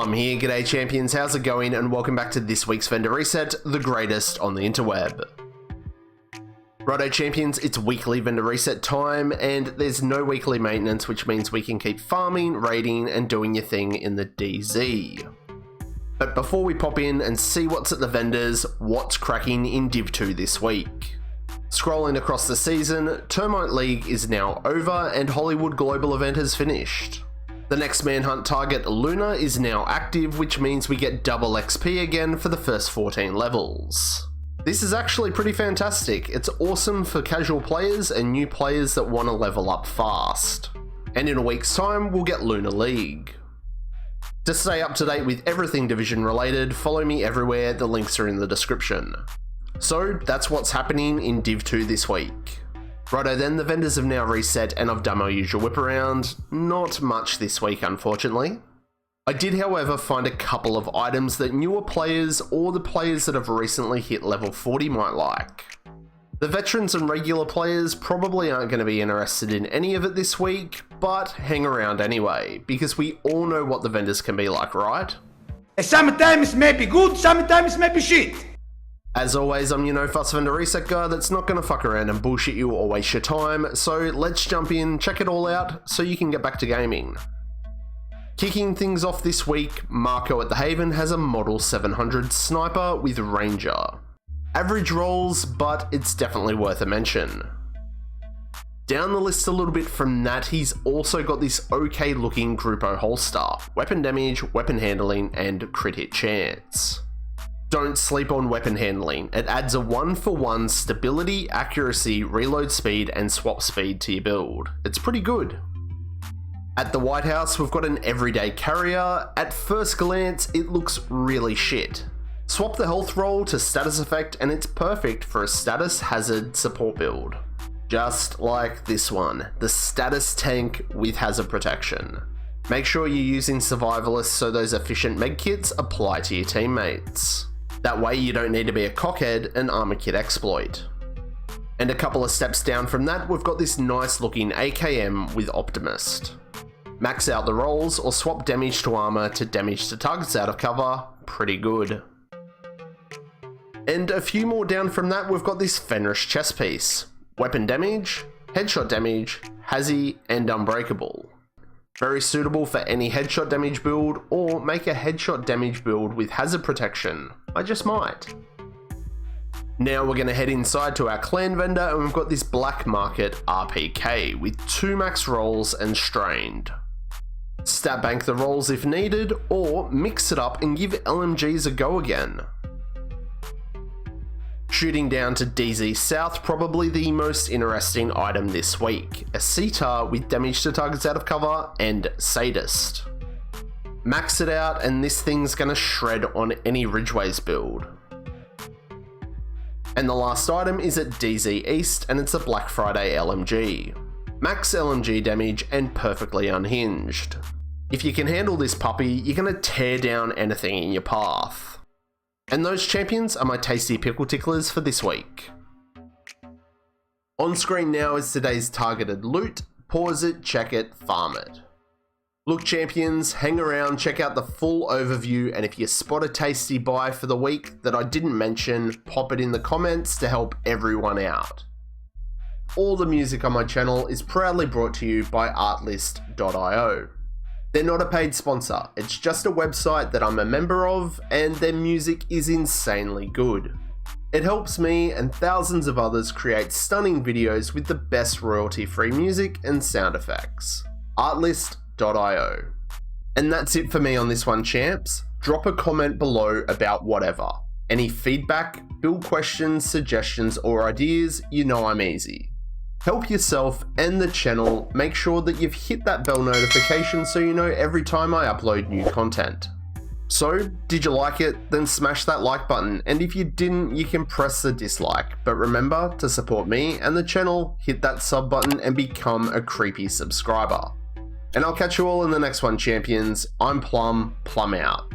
Plum here, g'day champions, how's it going, and welcome back to this week's vendor reset, the greatest on the interweb. Righto champions, it's weekly vendor reset time, and there's no weekly maintenance, which means we can keep farming, raiding, and doing your thing in the DZ. But before we pop in and see what's at the vendors, what's cracking in Div 2 this week? Scrolling across the season, Termite League is now over and Hollywood Global event has finished. The next Manhunt Target LUNA is now active, which means we get double XP again for the first 14 levels. This is actually pretty fantastic. It's awesome for casual players and new players that want to level up fast. And in a week's time, we'll get Luna League. To stay up to date with everything Division related, follow me everywhere, the links are in the description. So that's what's happening in Div 2 this week. Righto then, the vendors have now reset and I've done my usual whip around. Not much this week, unfortunately. I did, however, find a couple of items that newer players or the players that have recently hit level 40 might like. The veterans and regular players probably aren't going to be interested in any of it this week, but hang around anyway, because we all know what the vendors can be like, right? Sometimes it may be good, sometimes it may be shit. As always, I'm your no fuss vendor reset guy that's not going to fuck around and bullshit you or waste your time, so let's jump in, check it all out, so you can get back to gaming. Kicking things off this week, Marco at the Haven has a Model 700 sniper with Ranger. Average rolls, but it's definitely worth a mention. Down the list a little bit from that, he's also got this okay looking Grupo holster, weapon damage, weapon handling, and crit hit chance. Don't sleep on weapon handling. It adds a 1-for-1 stability, accuracy, reload speed, and swap speed to your build. It's pretty good. At the White House, we've got an everyday carrier. At first glance, it looks really shit. Swap the health roll to status effect and it's perfect for a status hazard support build. Just like this one, the status tank with hazard protection. Make sure you're using survivalists so those efficient medkits apply to your teammates. That way you don't need to be a cockhead and armor kit exploit. And a couple of steps down from that, we've got this nice looking AKM with Optimist. Max out the rolls or swap damage to armor to damage to targets out of cover, pretty good. And a few more down from that, we've got this Fenris chest piece. Weapon damage, headshot damage, Hazy, and Unbreakable. Very suitable for any headshot damage build, or make a headshot damage build with hazard protection. I just might. Now we're going to head inside to our clan vendor and we've got this Black Market RPK with 2 max rolls and strained. Stat bank the rolls if needed, or mix it up and give LMGs a go again. Shooting down to DZ South, probably the most interesting item this week, a CTAR with damage to targets out of cover and SADIST. Max it out and this thing's gonna shred on any Ridgeways build. And the last item is at DZ East and it's a Black Friday LMG. Max LMG damage and perfectly unhinged. If you can handle this puppy, you're gonna tear down anything in your path. And those champions are my tasty pickle ticklers for this week. On screen now is today's targeted loot. Pause it, check it, farm it. Look champions, hang around, check out the full overview, and if you spot a tasty buy for the week that I didn't mention, pop it in the comments to help everyone out. All the music on my channel is proudly brought to you by artlist.io. They're not a paid sponsor, it's just a website that I'm a member of, and their music is insanely good. It helps me and thousands of others create stunning videos with the best royalty-free music and sound effects. Artlist.io. And that's it for me on this one, champs. Drop a comment below about whatever. Any feedback, build questions, suggestions, or ideas, you know I'm easy. Help yourself and the channel, make sure that you've hit that bell notification so you know every time I upload new content. So, did you like it? Then smash that like button, and if you didn't, you can press the dislike. But remember, to support me and the channel, hit that sub button and become a creepy subscriber. And I'll catch you all in the next one, champions. I'm Plum out.